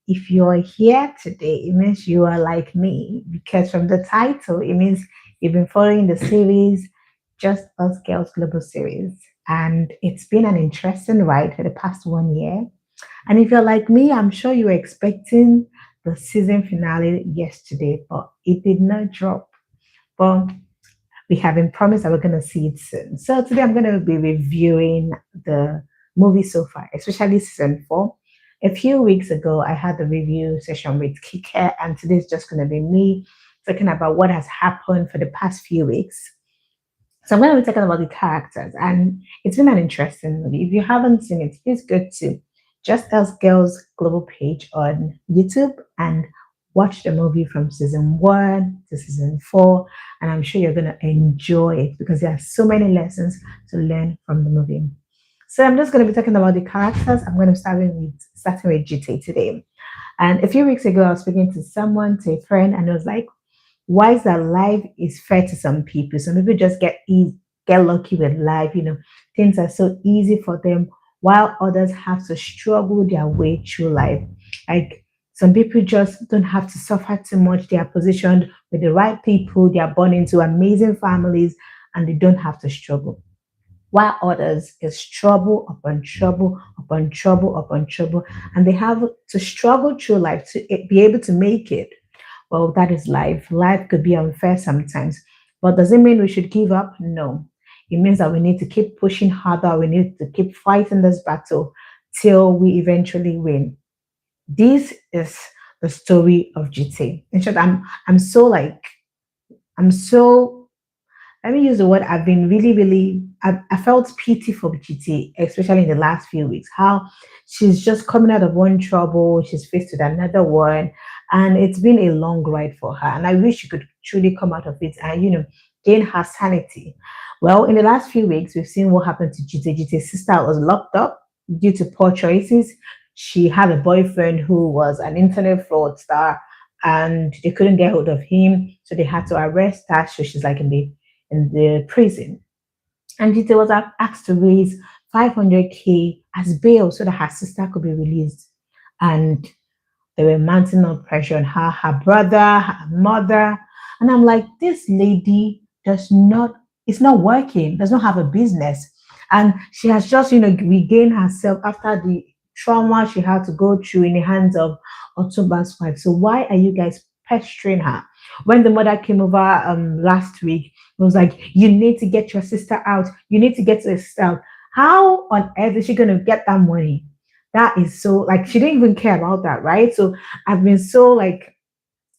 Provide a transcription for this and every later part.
If you're here today, it means you are like me because from the title, it means you've been following the series Just Us Girls Global Series. And it's been an interesting ride for the past 1 year. And if you're like me, I'm sure you were expecting the season finale yesterday, but it did not drop. But we have been promised that we're going to see it soon. So today I'm going to be reviewing the movie so far, especially season 4. A few weeks ago, I had the review session with Kike, and today's just going to be me talking about what has happened for the past few weeks. So I'm going to be talking about the characters, and it's been an interesting movie. If you haven't seen it, please go to Just Us Girls Global page on YouTube and watch the movie from season 1 to season 4. And I'm sure you're going to enjoy it because there are so many lessons to learn from the movie. So I'm just going to be talking about the characters. I'm going to starting with Jite today. And a few weeks ago, I was speaking to someone, to a friend, and I was like, why is that life is fair to some people? Some people just get lucky with life. Things are so easy for them, while others have to struggle their way through life. Like some people just don't have to suffer too much. They are positioned with the right people. They are born into amazing families, and they don't have to struggle. While others is trouble upon trouble upon trouble upon trouble, and they have to struggle through life to be able to make it. Well, that is life. Life could be unfair sometimes, but does it mean we should give up? No. It means that we need to keep pushing harder. We need to keep fighting this battle till we eventually win. This is the story of GT. In short, I'm so let me use the word I've been really, I felt pity for GT, especially in the last few weeks. How she's just coming out of one trouble, she's faced with another one, and it's been a long ride for her. And I wish she could truly come out of it and, gain her sanity. Well, in the last few weeks, we've seen what happened to GT. GT's sister was locked up due to poor choices. She had a boyfriend who was an internet fraudster, and they couldn't get hold of him, so they had to arrest her. So she's like in the prison. And Jite was asked to raise 500K as bail so that her sister could be released. And they were mounting up pressure on her, her brother, her mother. And I'm like, this lady it's not working, does not have a business. And she has just, regained herself after the trauma she had to go through in the hands of Otumba's wife. So why are you guys pestering her? When the mother came over last week, it was like, you need to get your sister out. You need to get your sister out. How on earth is she going to get that money? That is so, like, she didn't even care about that, right? So I've been so, like,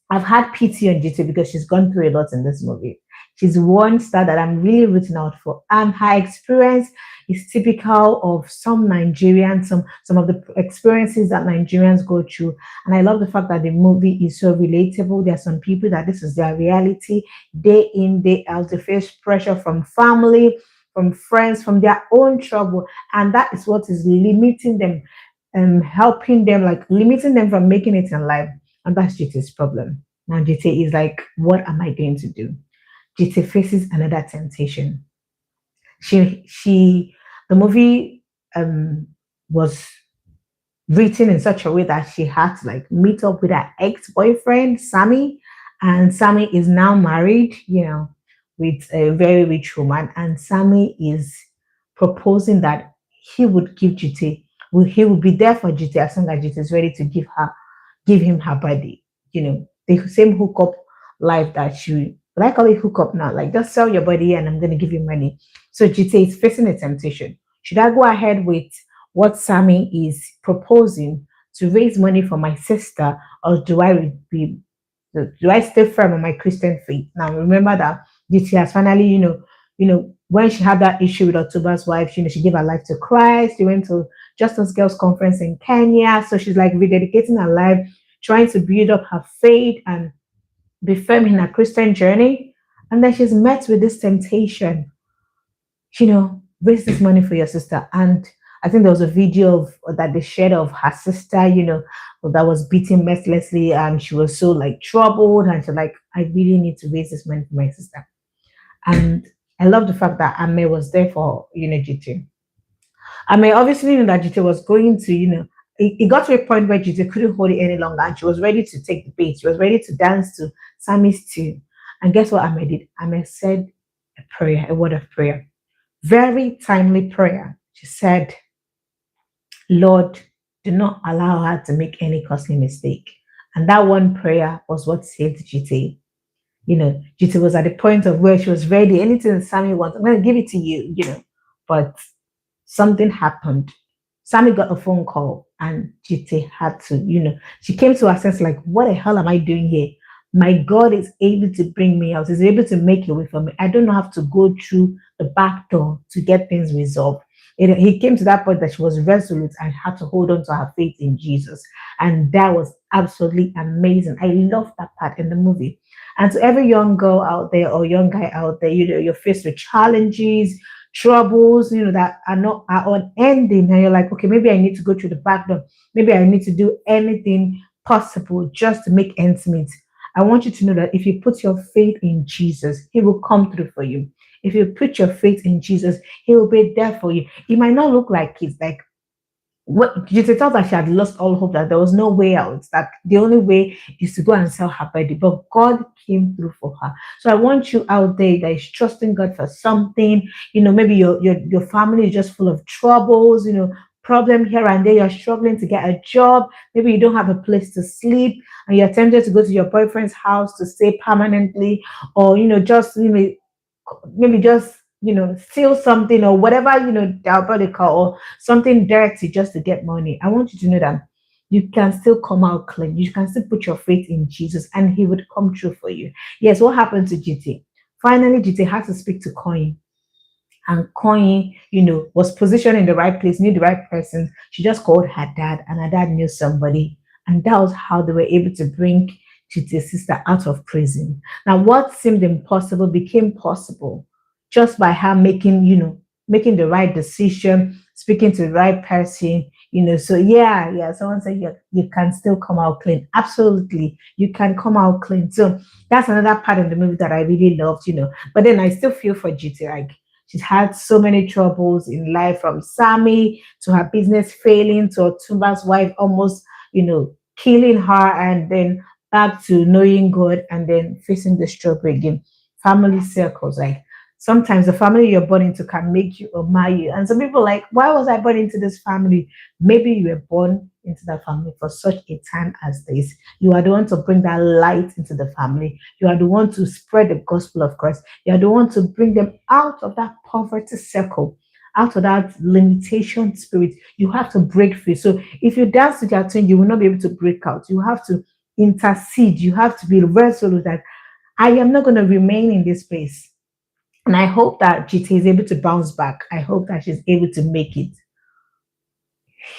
I've had pity on Jite because she's gone through a lot in this movie. She's one star that I'm really rooting out for. And her experience is typical of some Nigerians, some of the experiences that Nigerians go through. And I love the fact that the movie is so relatable. There are some people that this is their reality, day in, day out. They face pressure from family, from friends, from their own trouble. And that is what is limiting them and helping them, like limiting them from making it in life. And that's Jite's problem. Now Jite is like, what am I going to do? Jite faces another temptation. The movie was written in such a way that she had to like meet up with her ex-boyfriend, Sammy. And Sammy is now married, with a very rich woman. And Sammy is proposing that he would give Jite, he would be there for Jite as long as Jite is ready to give him her body. The same hookup life that she, but I call it hookup now, like just sell your body and I'm going to give you money. So Jite is facing a temptation. Should I go ahead with what Sammy is proposing to raise money for my sister, or do I stay firm on my Christian faith? Now remember that Jite has finally, when she had that issue with October's wife, she gave her life to Christ. She went to Justice Girls Conference in Kenya. So she's like rededicating her life, trying to build up her faith and be firm in her Christian journey. And then she's met with this temptation, raise this money for your sister. And I think there was a video that they shared of her sister, that was beaten mercilessly, and she was so like troubled, and she's like, I really need to raise this money for my sister. And I love the fact that Ameh was there for, Jite. I mean, obviously, that Jite was going to, it got to a point where Jite couldn't hold it any longer, and she was ready to take the bait. She was ready to dance to Sammy's tune. And guess what Ahmed did? Ahmed said a prayer, a word of prayer. Very timely prayer. She said, Lord, do not allow her to make any costly mistake. And that one prayer was what saved Jite. Jite was at the point of where she was ready. Anything Sammy wants, I'm going to give it to you, But something happened. Sammy got a phone call and Jite had to, she came to her sense like, what the hell am I doing here? My God is able to bring me out. He's able to make a way for me. I don't have to go through the back door to get things resolved. He came to that point that she was resolute and had to hold on to her faith in Jesus. And that was absolutely amazing. I love that part in the movie. And to every young girl out there or young guy out there, you're faced with challenges, troubles, that are not are unending. And you're like, okay, maybe I need to go through the back door. Maybe I need to do anything possible just to make ends meet. I want you to know that if you put your faith in Jesus, He will come through for you. If you put your faith in Jesus, He will be there for you. It might not look like it's like what you thought that she had lost all hope, that there was no way out, that the only way is to go and sell her body, but God came through for her. So I want you out there that is trusting God for something. Maybe your family is just full of troubles, problem here and there. You're struggling to get a job. Maybe you don't have a place to sleep and you're tempted to go to your boyfriend's house to stay permanently, or just maybe just steal something or whatever, diabolical or something dirty just to get money. I want you to know that you can still come out clean. You can still put your faith in Jesus and He would come true for you. Yes, what happened to Jite? Finally, Jite had to speak to Kanyin, and Kanyin, was positioned in the right place, knew the right person. She just called her dad, and her dad knew somebody. And that was how they were able to bring Jite's sister out of prison. Now, what seemed impossible became possible just by her making the right decision, speaking to the right person. So yeah, someone said you can still come out clean. Absolutely, you can come out clean. So that's another part of the movie that I really loved. But then I still feel for Jite, like she's had so many troubles in life, from Sammy to her business failing to Otumba's wife almost, killing her, and then back to knowing God and then facing the struggle again. Family circles, like sometimes the family you're born into can make you or mar you. And some people are like, why was I born into this family? Maybe you were born into that family for such a time as this. You are the one to bring that light into the family. You are the one to spread the gospel of Christ. You are the one to bring them out of that poverty circle, out of that limitation spirit. You have to break free. So if you dance with your twin, you will not be able to break out. You have to intercede. You have to be resolute that I am not going to remain in this place. And I hope that Jite is able to bounce back. I hope that she's able to make it.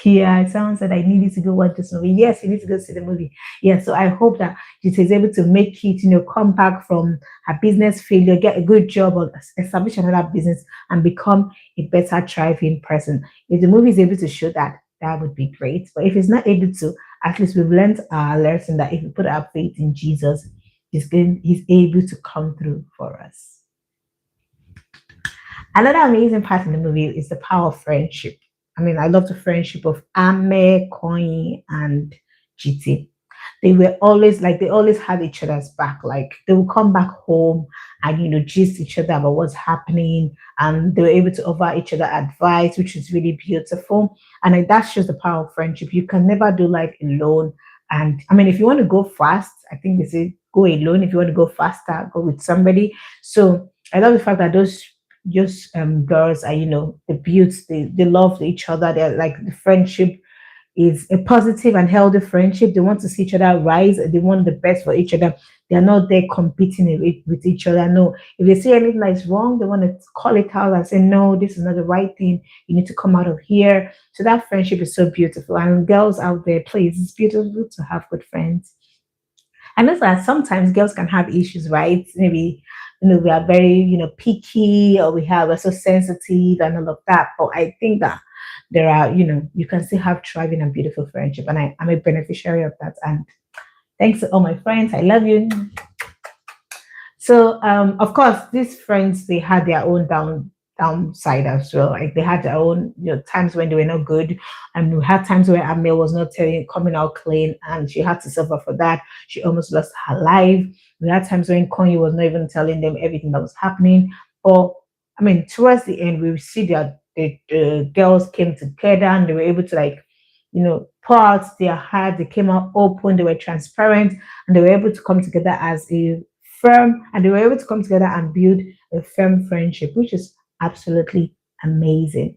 Yeah, someone said I needed to go watch this movie. Yes, you need to go see the movie. Yeah, so I hope that Jite is able to make it, come back from her business failure, get a good job, or establish another business and become a better, thriving person. If the movie is able to show that, that would be great. But if it's not able to, at least we've learned our lesson that if we put our faith in Jesus, He's able to come through for us. Another amazing part in the movie is the power of friendship. I mean, I love the friendship of Ameh, Kanyin, and Jite. They always had each other's back. Like they would come back home and gist each other about what's happening, and they were able to offer each other advice, which is really beautiful. And that shows the power of friendship. You can never do life alone. And I mean, if you want to go fast, I think they say go alone. If you want to go faster, go with somebody. So I love the fact that those just girls are, the beauts, they love each other. They're like the friendship is a positive and healthy friendship. They want to see each other rise. They want the best for each other. They're not there competing with each other. No, if they see anything that is wrong, they want to call it out and say, no, this is not the right thing. You need to come out of here. So that friendship is so beautiful. And girls out there, please, it's beautiful to have good friends. And also that sometimes girls can have issues, right? Maybe we are very picky, or we're so sensitive and all of that. But I think that there are you can still have thriving and beautiful friendship, and I'm a beneficiary of that. And thanks to all my friends, I love you. So of course these friends, they had their own downside as well. Like they had their own, times when they were not good, and we had times where Amel was not coming out clean, and she had to suffer for that. She almost lost her life. We had times when Kanyin was not even telling them everything that was happening. Or, I mean, towards the end, we see that the girls came together and they were able to, like, pour out their heart. They came out open. They were transparent, and they were able to come together as a firm, and they were able to come together and build a firm friendship, which is absolutely amazing.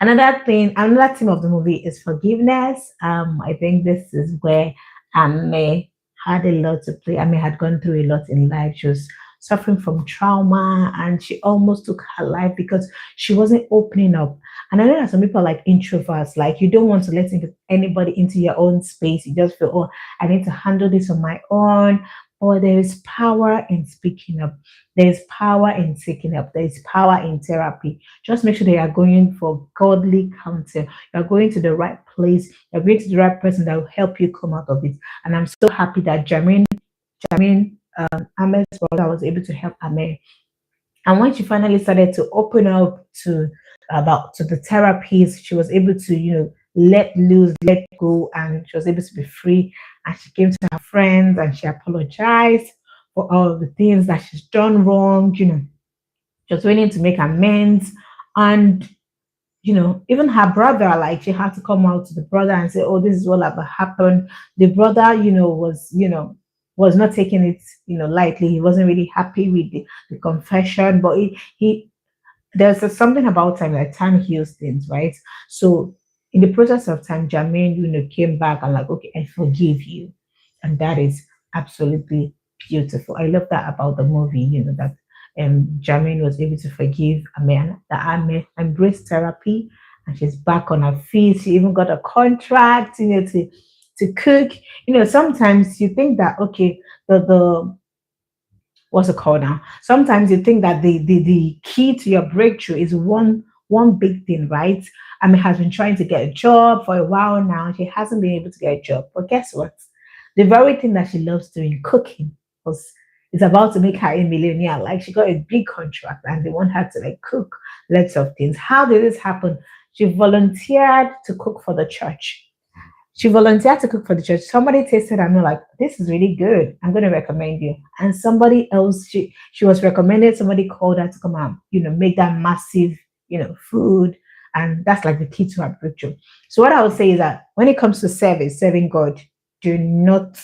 Another theme of the movie is forgiveness. I think this is where Ame had a lot to play. Ame had gone through a lot in life. She was suffering from trauma, and she almost took her life because she wasn't opening up. And I know that some people are like introverts, like you don't want to let anybody into your own space. You just feel, oh, I need to handle this on my own. Or there is power in speaking up. There is power in taking up. There is power in therapy. Just make sure that you are going for godly counsel. You're going to the right place. You're going to the right person that will help you come out of it. And I'm so happy that Jamin, Ahmed's brother, was able to help Ahmed. And when she finally started to open up to the therapies, she was able to, let loose, let go, and she was able to be free. And she came to her friends and she apologized for all the things that she's done wrong, she was willing to make amends. And even her brother, like she had to come out to the brother and say, "Oh, this is what ever happened." The brother, was not taking it, lightly. He wasn't really happy with the confession, but he there's something about time, like time heals things, right? So in the process of time, Jermaine, came back and like, okay, I forgive you. And that is absolutely beautiful. I love that about the movie, that Jermaine was able to forgive Ame, that Ame embraced therapy, and she's back on her feet. She even got a contract, to cook. Sometimes you think that okay, the what's it called now? Sometimes you think that the key to your breakthrough is one big thing, right? I mean, has been trying to get a job for a while now. She hasn't been able to get a job. But guess what? The very thing that she loves doing, cooking, was is about to make her a millionaire. Like she got a big contract and they want her to like cook lots of things. How did this happen? She volunteered to cook for the church. She volunteered to cook for the church. Somebody tasted and they're like, this is really good. I'm going to recommend you. And somebody else, she was recommended, somebody called her to come out, make that massive, food. And that's like the key to our breakthrough. So what I would say is that when it comes to service, serving God, do not,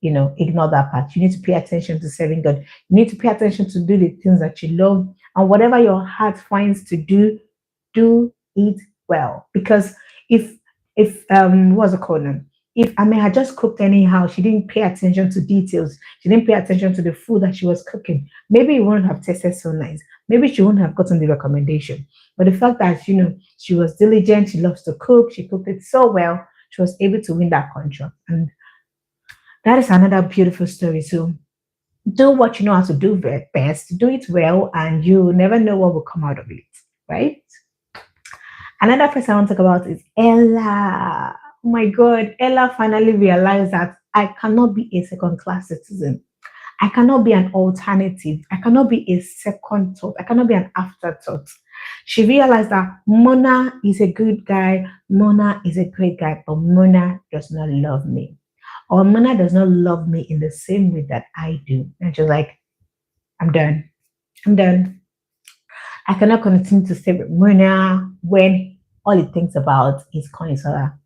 ignore that part. You need to pay attention to serving God. You need to pay attention to do the things that you love. And whatever your heart finds to do it well. Because if what's it called now? If I mean had just cooked anyhow, she didn't pay attention to details, she didn't pay attention to the food that she was cooking, maybe it wouldn't have tasted so nice. Maybe she wouldn't have gotten the recommendation. But the fact that she was diligent, she loves to cook, she cooked it so well, she was able to win that contract. And that is another beautiful story. So do what you know how to do best, do it well, and you never know what will come out of it, right? Another person I want to talk about is Ella. Oh my God, Ella finally realized that I cannot be a second class citizen. I cannot be an alternative. I cannot be a second thought. I cannot be an afterthought. She realized that Mona is a good guy. Mona is a great guy, but Mona does not love me. Or Mona does not love me in the same way that I do. And she's like, I'm done. I'm done. I cannot continue to stay with Mona when all it thinks about is Konisora.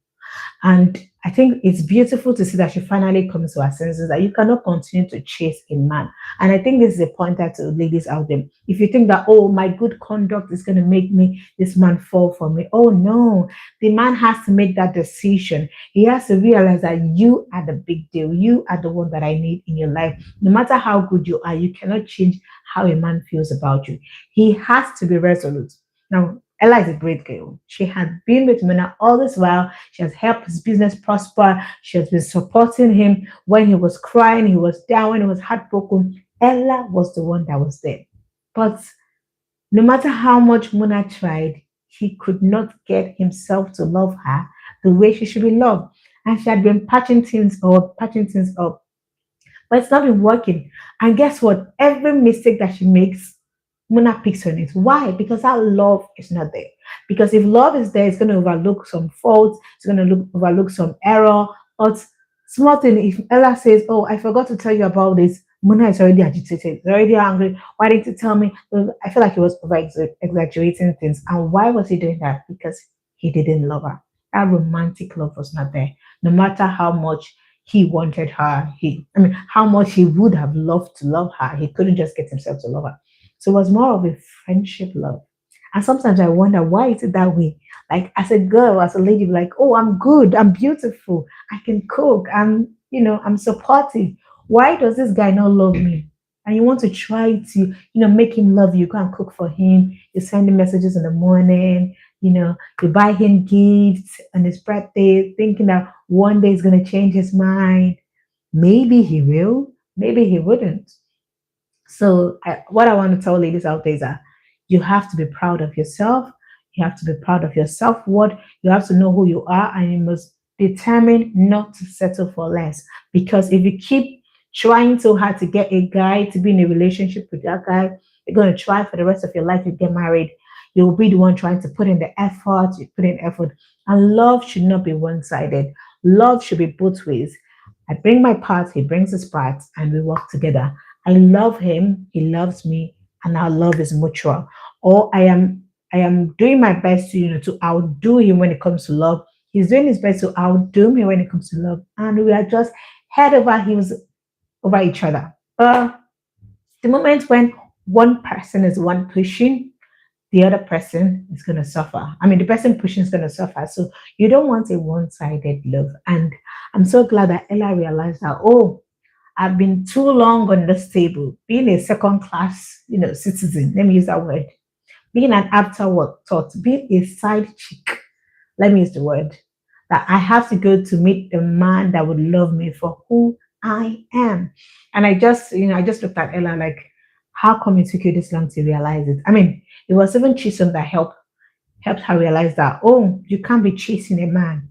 And I think it's beautiful to see that she finally comes to her senses that you cannot continue to chase a man. And I think this is a pointer to ladies out there. If you think that, oh, my good conduct is going to make this man fall for me. Oh, no. The man has to make that decision. He has to realize that you are the big deal. You are the one that I need in your life. No matter how good you are, you cannot change how a man feels about you. He has to be resolute. Now, Ella is a great girl. She had been with Mona all this while. She has helped his business prosper. She has been supporting him when he was crying, he was down, when he was heartbroken. Ella was the one that was there. But no matter how much Mona tried, he could not get himself to love her the way she should be loved. And she had been patching things up. But it's not been working. And guess what? Every mistake that she makes, Muna picks on it. Why? Because that love is not there. Because if love is there, it's going to overlook some faults, it's going to overlook some error. But small thing, if Ella says, "Oh, I forgot to tell you about this," Muna is already agitated, is already angry. Why didn't you tell me? I feel like he was over exaggerating things. And why was he doing that? Because he didn't love her. That romantic love was not there. No matter how much he wanted her, I mean, how much he would have loved to love her, he couldn't just get himself to love her. So it was more of a friendship love. And sometimes I wonder, why is it that way? Like as a girl, as a lady, like, oh, I'm good, I'm beautiful, I can cook, I'm supportive. Why does this guy not love me? And you want to try to, make him love you. Go and cook for him. You send him messages in the morning. You buy him gifts on his birthday, thinking that one day he's gonna change his mind. Maybe he will. Maybe he wouldn't. So, what I want to tell ladies out there is that you have to be proud of yourself. You have to be proud of your self worth. You have to know who you are, and you must determine not to settle for less. Because if you keep trying so hard to get a guy to be in a relationship with that guy, you're going to try for the rest of your life. You get married, you'll be the one trying to put in the effort. You put in effort, and love should not be one-sided. Love should be both ways. I bring my part, he brings his part, and we work together. I love him, he loves me, and our love is mutual. Or I am doing my best to to outdo him when it comes to love. He's doing his best to outdo me when it comes to love, and we are just head over heels over each other. The moment when one person is one pushing, the other person is going to suffer. I mean, the person pushing is going to suffer. So you don't want a one-sided love. And I'm so glad that Ella realized that. Oh, I've been too long on this table, being a second class, citizen. Let me use that word. Being an afterwork thought, being a side chick. Let me use the word that I have to go to meet the man that would love me for who I am. And I just looked at Ella like, how come it took you this long to realize it? I mean, it was even Chisom that helped her realize that, oh, you can't be chasing a man.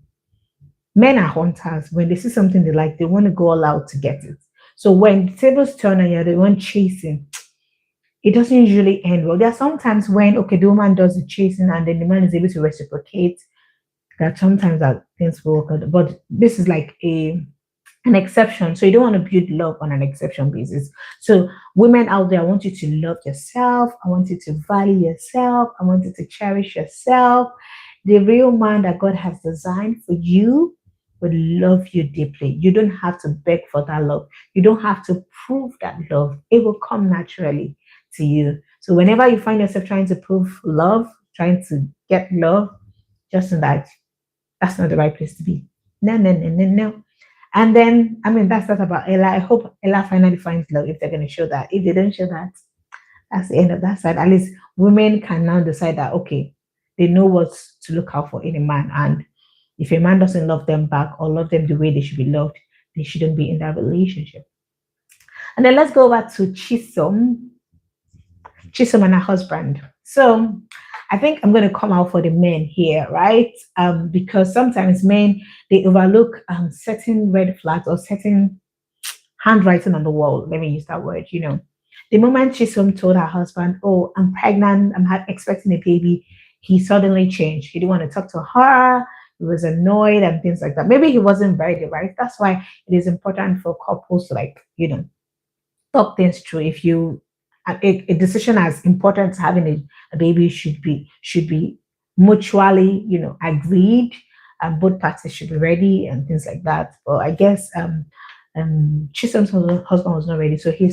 Men are hunters. When they see something they like, they want to go all out to get it. So when the tables turn and you're the one chasing, it doesn't usually end well. There are sometimes when, okay, the woman does the chasing and then the man is able to reciprocate. That sometimes that things will work out. But this is like an exception. So you don't want to build love on an exception basis. So women out there, I want you to love yourself. I want you to value yourself. I want you to cherish yourself. The real man that God has designed for you will love you deeply. You don't have to beg for that love. You don't have to prove that love. It will come naturally to you. So whenever you find yourself trying to prove love, trying to get love, just know that that's not the right place to be. No, no, no, no, no. And then, I mean, that's not about Ella. I hope Ella finally finds love if they're going to show that. If they don't show that, that's the end of that side. At least women can now decide that, okay, they know what to look out for in a man. And if a man doesn't love them back or love them the way they should be loved, they shouldn't be in that relationship. And then let's go over to Chisom and her husband. So I think I'm going to come out for the men here, right? Because sometimes men they overlook certain red flags or certain handwriting on the wall. Let me use that word. The moment Chisom told her husband, "Oh, I'm pregnant. I'm expecting a baby," he suddenly changed. He didn't want to talk to her. He was annoyed and things like that. Maybe he wasn't ready, right? That's why it is important for couples to like talk things through. If you a decision as important as having a baby should be mutually agreed, and both parties should be ready and things like that. But I guess Chisholm's husband was not ready, so he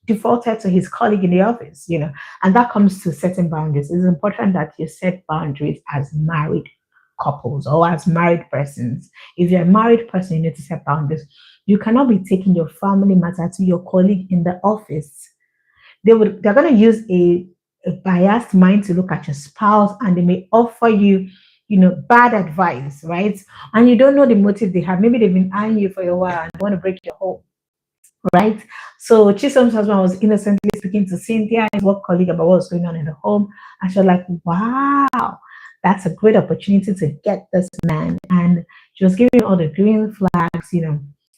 defaulted to his colleague in the office, and that comes to setting boundaries. It's important that you set boundaries as married couples or as married persons. If you're a married person, you need to set boundaries. You cannot be taking your family matter to your colleague in the office. They're going to use a biased mind to look at your spouse, and they may offer you bad advice, right? And you don't know the motive they have. Maybe they've been eyeing you for a while and want to break your home, right? So Chisholm's husband was innocently speaking to Cynthia, his work colleague, about what was going on in the home, and she was like, wow, that's a great opportunity to get this man. And she was giving him all the green flags,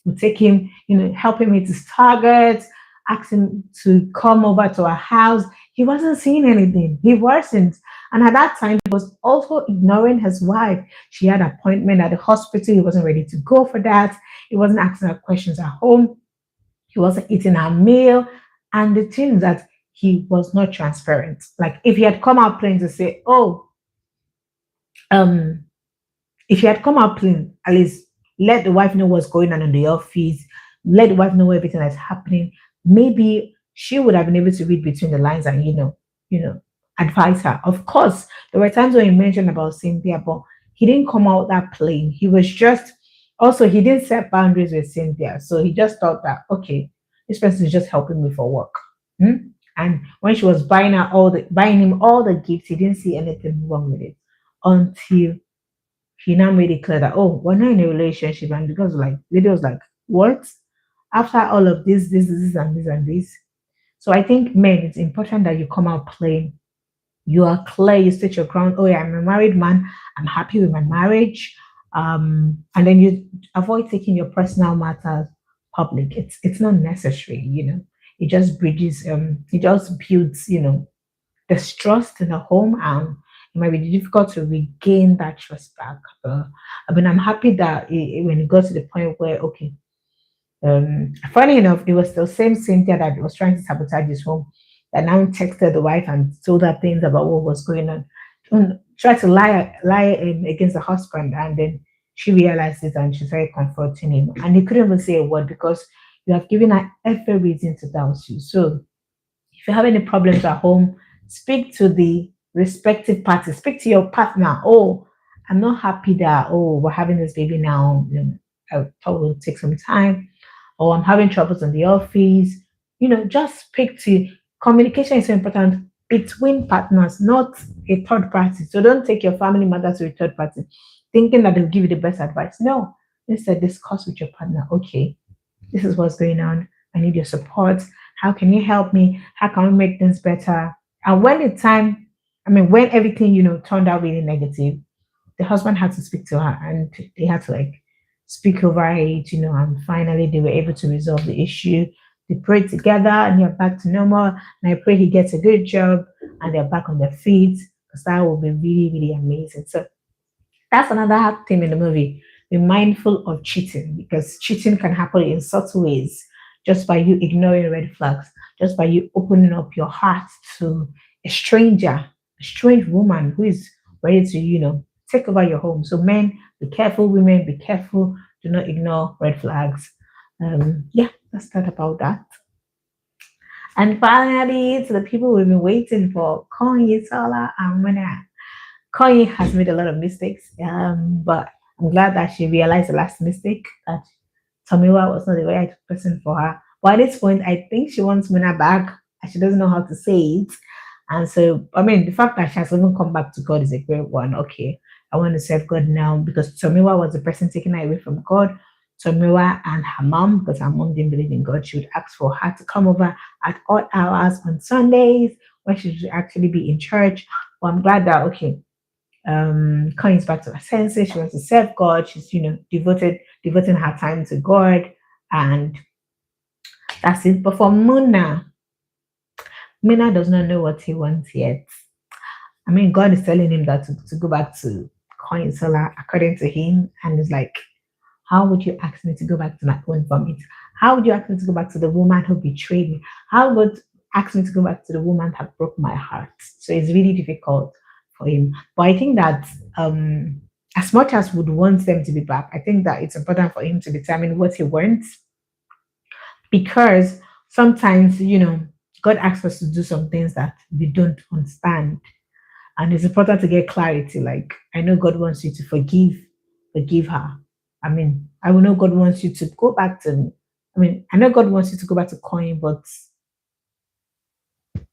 would take him, help him meet his targets, ask him to come over to our house. He wasn't seeing anything. He wasn't. And at that time, he was also ignoring his wife. She had an appointment at the hospital. He wasn't ready to go for that. He wasn't asking her questions at home. He wasn't eating her meal. And the thing is that he was not transparent. Like if he had come out plain to say, oh, um, if he had come out clean, at least let the wife know what's going on in the office, let the wife know everything that's happening. Maybe she would have been able to read between the lines and you know, advise her. Of course, there were times when he mentioned about Cynthia, but he didn't come out that plain. He was just also he didn't set boundaries with Cynthia, so he just thought that okay, this person is just helping me for work. Hmm? And when she was buying him all the gifts, he didn't see anything wrong with it until he now made it clear that oh, we're not in a relationship, and because like lady was like, what? After all of this, and this and this. So I think men, it's important that you come out plain. You are clear, you state your ground. Oh yeah, I'm a married man, I'm happy with my marriage. And then you avoid taking your personal matters public. It's not necessary, It just it just builds, there's trust in the home and it might be difficult to regain that trust back. I mean, I'm happy that when it got to the point where, okay, funny enough, it was the same Cynthia that was trying to sabotage his home that now texted the wife and told her things about what was going on. Tried to lie against the husband, and then she realized it and she started confronting him. And he couldn't even say a word because you have given her every reason to doubt you. So if you have any problems at home, speak to the respective parties. Speak to your partner. Oh, I'm not happy that we're having this baby now. I thought we'll take some time. Or I'm having troubles in the office. Just speak to communication is so important between partners, not a third party. So don't take your family matters to a third party, thinking that they'll give you the best advice. No, instead discuss with your partner. Okay, this is what's going on. I need your support. How can you help me? How can we make things better? And when everything, turned out really negative, the husband had to speak to her and they had to like speak over it, and finally they were able to resolve the issue. They prayed together and they're back to normal. And I pray he gets a good job and they're back on their feet because that will be really, really amazing. So that's another theme in the movie. Be mindful of cheating because cheating can happen in subtle ways just by you ignoring red flags, just by you opening up your heart to a stranger, a strange woman who is ready to, take over your home. So, men, be careful. Women, be careful. Do not ignore red flags. Yeah, that's that about that. And finally, to the people we've been waiting for, Kanyin, Sola, and Muna. Kanyin has made a lot of mistakes, but I'm glad that she realized the last mistake that Tomiwa was not the right person for her. But at this point, I think she wants Muna back and she doesn't know how to say it. And so, I mean, the fact that she has even come back to God is a great one. Okay, I want to serve God now because Tomiwa was the person taking her away from God. Tomiwa and her mom, because her mom didn't believe in God, she would ask for her to come over at odd hours on Sundays when she should actually be in church. But I'm glad that, okay, coming back to her senses. She wants to serve God. She's, devoting her time to God, and that's it. But for Muna does not know what he wants yet. I mean, God is telling him that to go back to Coin Solar according to him, and it's like, how would you ask me to go back to my own vomit? How would you ask me to go back to the woman who betrayed me? How would ask me to go back to the woman that broke my heart? So it's really difficult for him. But I think that as much as would want them to be back, I think that it's important for him to determine what he wants because sometimes, God asks us to do some things that we don't understand. And it's important to get clarity. Like, I know God wants you to forgive her. I mean, I will know God wants you to go back to, I mean, I know God wants you to go back to coin, but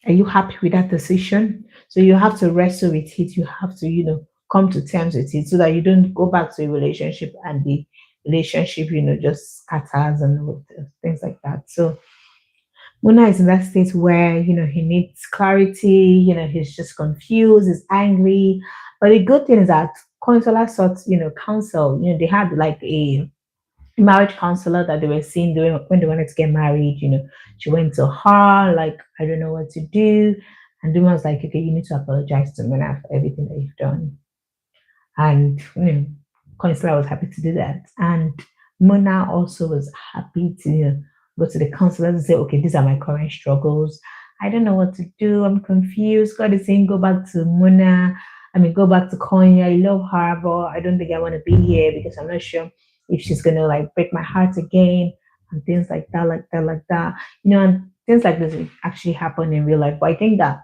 are you happy with that decision? So you have to wrestle with it. You have to, come to terms with it so that you don't go back to a relationship and the relationship, just scatters and things like that. So Muna is in that state where, he needs clarity, he's just confused, he's angry. But the good thing is that Consola sought, counsel. They had like a marriage counselor that they were seeing doing when they wanted to get married. She went to her, like, I don't know what to do. And Duma was like, okay, you need to apologize to Mona for everything that you've done. And Counselor was happy to do that. And Mona also was happy to go to the counselor and say, okay, these are my current struggles. I don't know what to do. I'm confused. God is saying, go back to Mona. I mean, go back to Konya. I love her, but I don't think I want to be here because I'm not sure if she's going to like break my heart again and things like that, like that, like that. And things like this actually happen in real life. But I think that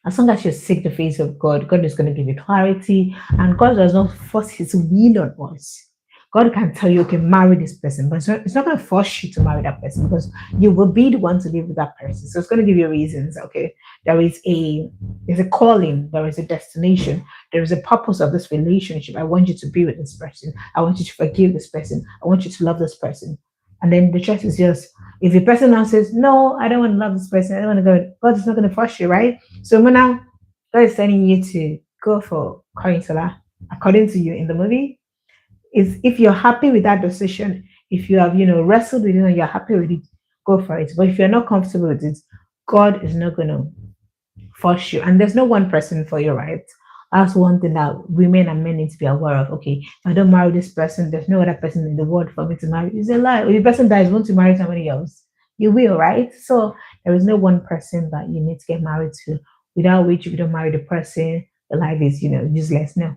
as long as you seek the face of God, God is going to give you clarity, and God does not force His will on us. God can tell you, okay, marry this person, but it's not going to force you to marry that person because you will be the one to live with that person. So it's going to give you reasons. Okay, there is there's a calling, there is a destination, there is a purpose of this relationship. I want you to be with this person. I want you to forgive this person. I want you to love this person. And then the choice is just if the person now says, no, I don't want to love this person, I don't want to go, God is not going to force you, right? So now God is telling you to go for Corinsola, according to you in the movie. Is if you're happy with that decision, if you have, wrestled with it and you're happy with it, go for it. But if you're not comfortable with it, God is not going to force you. And there's no one person for you, right? That's one thing that women and men need to be aware of. Okay, if I don't marry this person, there's no other person in the world for me to marry. It's a lie. If the person dies, want to marry somebody else, you will, right? So there is no one person that you need to get married to, without which if you don't marry the person, the life is, useless. No,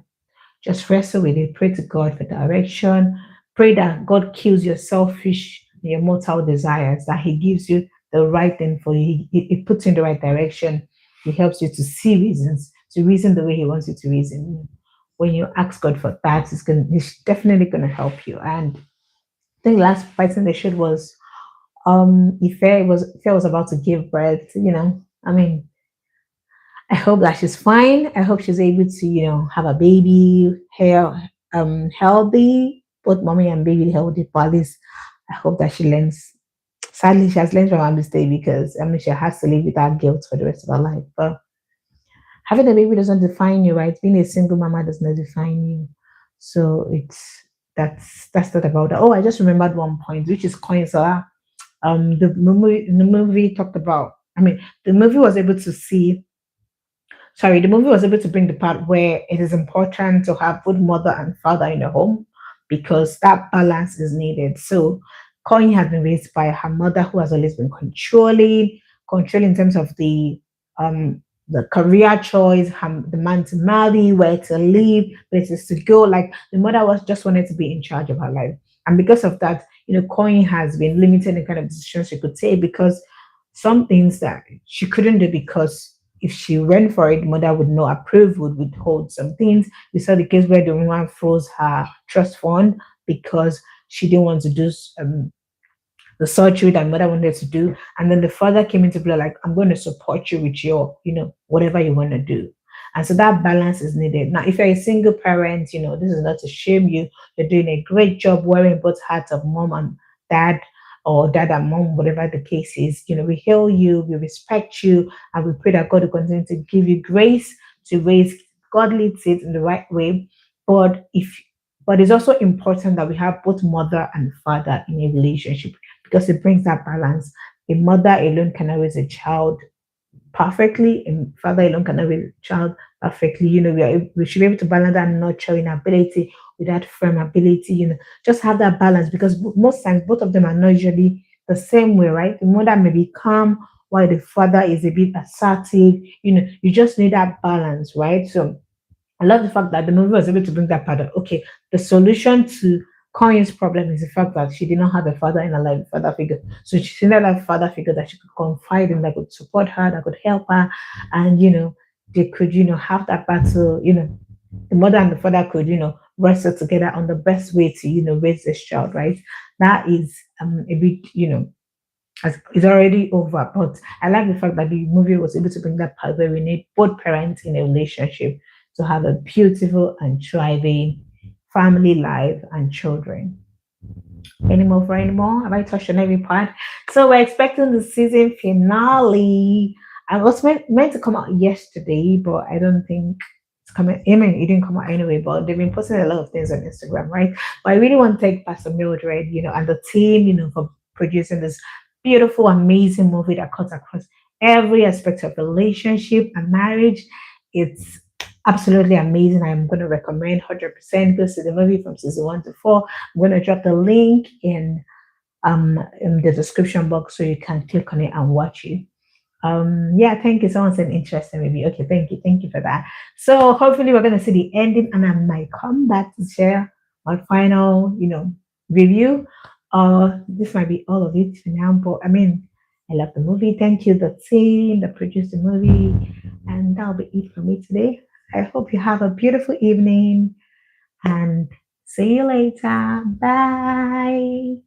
just wrestle with it. Pray to God for direction. Pray that God kills your selfish, your mortal desires, that He gives you the right thing for you. He puts you in the right direction. He helps you to see reasons, to reason the way He wants you to reason. When you ask God for that, He's definitely gonna help you. And I think last person they showed was Ife was about to give birth, I mean, I hope that she's fine. I hope she's able to, have a baby, healthy, both mommy and baby healthy. But at least I hope that she learns. Sadly, she has learned from her mistake because I mean she has to live with that guilt for the rest of her life. But having a baby doesn't define you, right? Being a single mama does not define you. So that's not about that. Oh, I just remembered one point, which is coins. The movie talked about. I mean, the movie was able to see sorry, the movie was able to bring the part where it is important to have both mother and father in the home because that balance is needed. So, Coin has been raised by her mother, who has always been controlling in terms of the career choice, the man to marry, where to live, places to go. Like the mother was just wanted to be in charge of her life, and because of that, Coin has been limited in kind of decisions she could take because some things that she couldn't do because if she went for it, mother would not approve, would withhold some things. We saw the case where the woman froze her trust fund because she didn't want to do the surgery that mother wanted to do. And then the father came into play like, I'm going to support you with your, whatever you want to do. And so that balance is needed. Now, if you're a single parent, this is not to shame you. You're doing a great job wearing both hats of mom and dad or dad and mom, whatever the case is. We hail you, we respect you, and we pray that God will continue to give you grace to raise godly kids in the right way. But if but it's also important that we have both mother and father in a relationship because it brings that balance. A mother alone cannot raise a child perfectly, and father alone cannot raise a child perfectly. We should be able to balance that nurturing ability with that firm ability. Just have that balance because most times both of them are not usually the same way, right? The mother may be calm while the father is a bit assertive. You just need that balance, right? So I love the fact that the movie was able to bring that part of okay, the solution to Coin's problem is the fact that she did not have a father in her life, father figure. So she needed that father figure that she could confide in, that could support her, that could help her, and they could, have that battle, the mother and the father could, wrestle together on the best way to, raise this child, right? That is a bit, it's already over. But I like the fact that the movie was able to bring that part where we need both parents in a relationship to have a beautiful and thriving family life and children. Any more for any more? Have I touched on every part? So we're expecting the season finale. I was meant to come out yesterday, but I don't think it's coming. I mean, it didn't come out anyway, but they've been posting a lot of things on Instagram, right? But I really want to thank Pastor Mildred, and the team, for producing this beautiful, amazing movie that cuts across every aspect of relationship and marriage. It's absolutely amazing. I'm going to recommend 100% go see the movie from season 1 to 4. I'm going to drop the link in the description box so you can click on it and watch it. Yeah, thank you. Someone said interesting maybe. Okay, thank you for that. So hopefully we're gonna see the ending and I might come back to share my final, review. This might be all of it for now, but I mean I love the movie. Thank you, the team that produced the movie. And that'll be it for me today. I hope you have a beautiful evening and see you later. Bye.